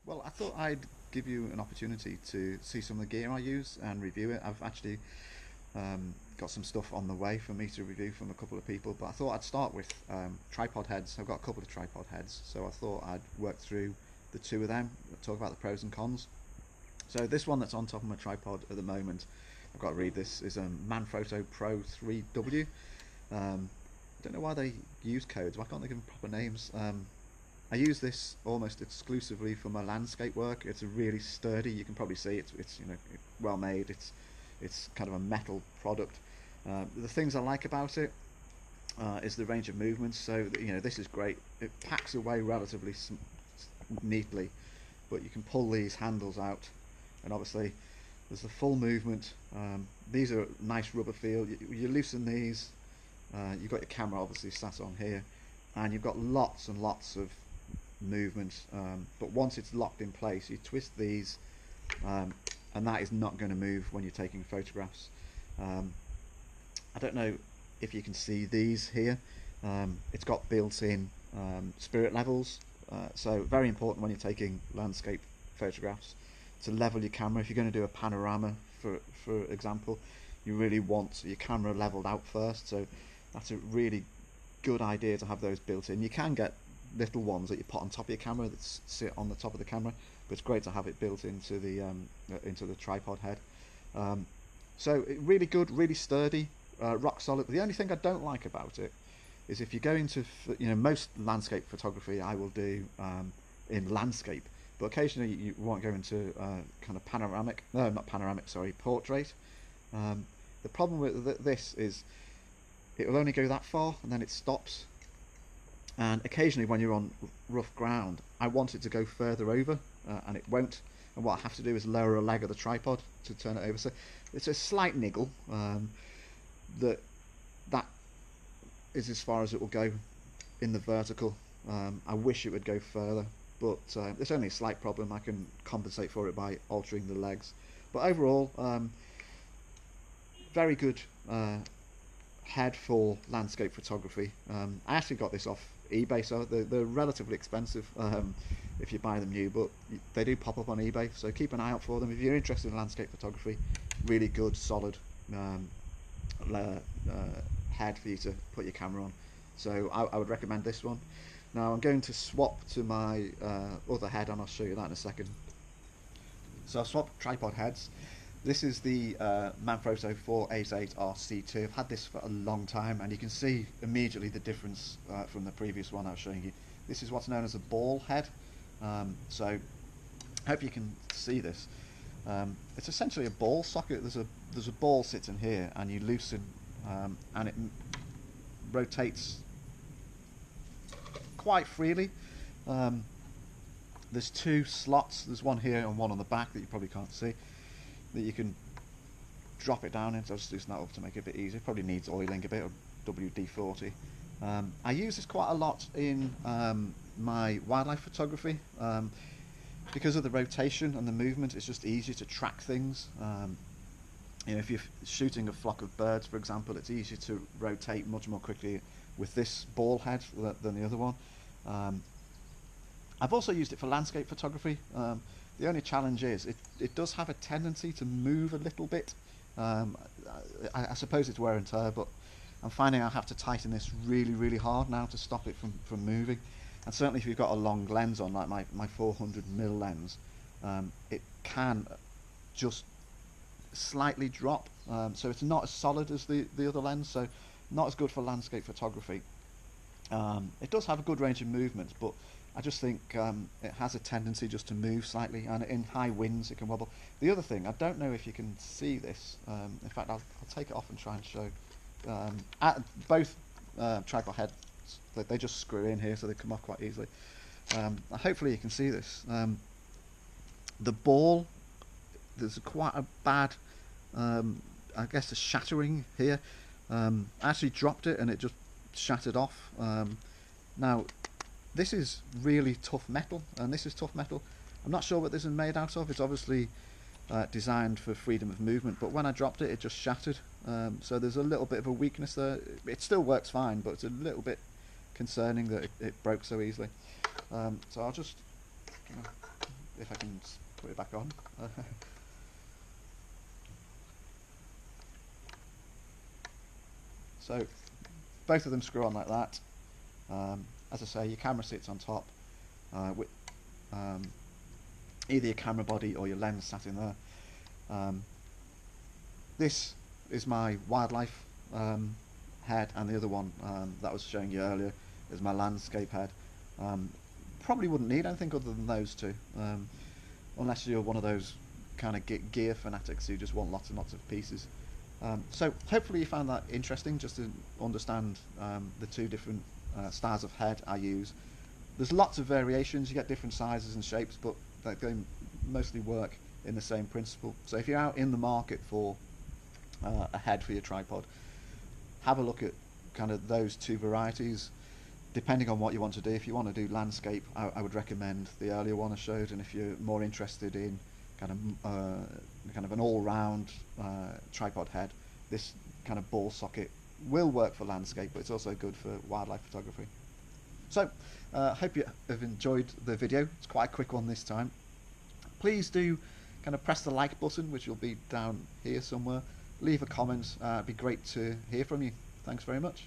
Well, I thought I'd give you an opportunity to see some of the gear I use and review it. I've actually got some stuff on the way for me to review from a couple of people, but I thought I'd start with tripod heads. I've got a couple of tripod heads, so I thought I'd work through the two of them, talk about the pros and cons. So this one that's on top of my tripod at the moment, I've got to read this, is a Manfrotto Pro3W. I don't know why they use codes. Why can't they give them proper names? I use this almost exclusively for my landscape work. It's really sturdy. You can probably see it's well made. It's kind of a metal product. The things I like about it is the range of movements. So this is great. It packs away relatively neatly, but you can pull these handles out, and obviously there's the full movement. These are nice rubber feel. You loosen these. You've got your camera obviously sat on here, and you've got lots and lots of movement, but once it's locked in place, you twist these, and that is not going to move when you're taking photographs. I don't know if you can see these here. It's got built-in spirit levels, so very important when you're taking landscape photographs to level your camera. If you're going to do a panorama, for example, you really want your camera leveled out first, so that's a really good idea to have those built in. You can get little ones that you put on top of your camera that sit on the top of the camera, but it's great to have it built into the tripod head. So really good, really sturdy, rock solid. The only thing I don't like about it is if you go into most landscape photography I will do in landscape, but occasionally you won't go into kind of panoramic, no, not panoramic, sorry, portrait. The problem with this is it will only go that far and then it stops, and occasionally when you're on rough ground I want it to go further over, and it won't, and what I have to do is lower a leg of the tripod to turn it over. So it's a slight niggle. That is as far as it will go in the vertical. I wish it would go further, but it's only a slight problem. I can compensate for it by altering the legs, but overall very good head for landscape photography. I actually got this off eBay, so they're relatively expensive if you buy them new, but they do pop up on eBay, so keep an eye out for them if you're interested in landscape photography. Really good, solid head for you to put your camera on, so I would recommend this one. Now I'm going to swap to my other head, and I'll show you that in a second. So I've swapped tripod heads. This is the Manfrotto 488RC2. I've had this for a long time, and you can see immediately the difference from the previous one I was showing you. This is what's known as a ball head. So I hope you can see this. It's essentially a ball socket. There's a ball sits in here, and you loosen, and it rotates quite freely. There's two slots. There's one here and one on the back that you probably can't see, that you can drop it down into. I'll just loosen that up to make it a bit easier. Probably needs oiling a bit, or WD-40. I use this quite a lot in my wildlife photography. Because of the rotation and the movement, it's just easier to track things. If you're shooting a flock of birds, for example, it's easier to rotate much more quickly with this ball head than the other one. I've also used it for landscape photography. The only challenge is it does have a tendency to move a little bit. I suppose it's wear and tear, but I'm finding I have to tighten this really, really hard now to stop it from moving. And certainly if you've got a long lens on, like my 400mm lens, it can just slightly drop. So it's not as solid as the other lens, so not as good for landscape photography. It does have a good range of movements, but I just think it has a tendency just to move slightly, and in high winds it can wobble. The other thing, I don't know if you can see this, in fact I'll take it off and try and show. Both tripod heads, they just screw in here, so they come off quite easily. Hopefully you can see this. The ball, there's quite a bad, I guess, a shattering here. I actually dropped it and it just shattered off. Now this is really tough metal, and this is tough metal. I'm not sure what this is made out of. It's obviously designed for freedom of movement, but when I dropped it, it just shattered. So there's a little bit of a weakness there. It still works fine, but it's a little bit concerning that it broke so easily. So I'll just, if if I can put it back on. So both of them screw on like that. As I say, your camera sits on top with either your camera body or your lens sat in there. This is my wildlife head, and the other one that I was showing you earlier is my landscape head. Probably wouldn't need anything other than those two, unless you're one of those kind of gear fanatics who just want lots and lots of pieces. So hopefully you found that interesting, just to understand the two different styles of head I use. There's lots of variations, you get different sizes and shapes, but they mostly work in the same principle. So if you're out in the market for a head for your tripod, have a look at kind of those two varieties, depending on what you want to do. If you want to do landscape, I would recommend the earlier one I showed, and if you're more interested in kind of an all-round tripod head, this kind of ball socket will work for landscape, but it's also good for wildlife photography. So hope you have enjoyed the video. It's quite a quick one this time. Please do kind of press the like button, which will be down here somewhere. Leave a comment. It'd be great to hear from you. Thanks very much.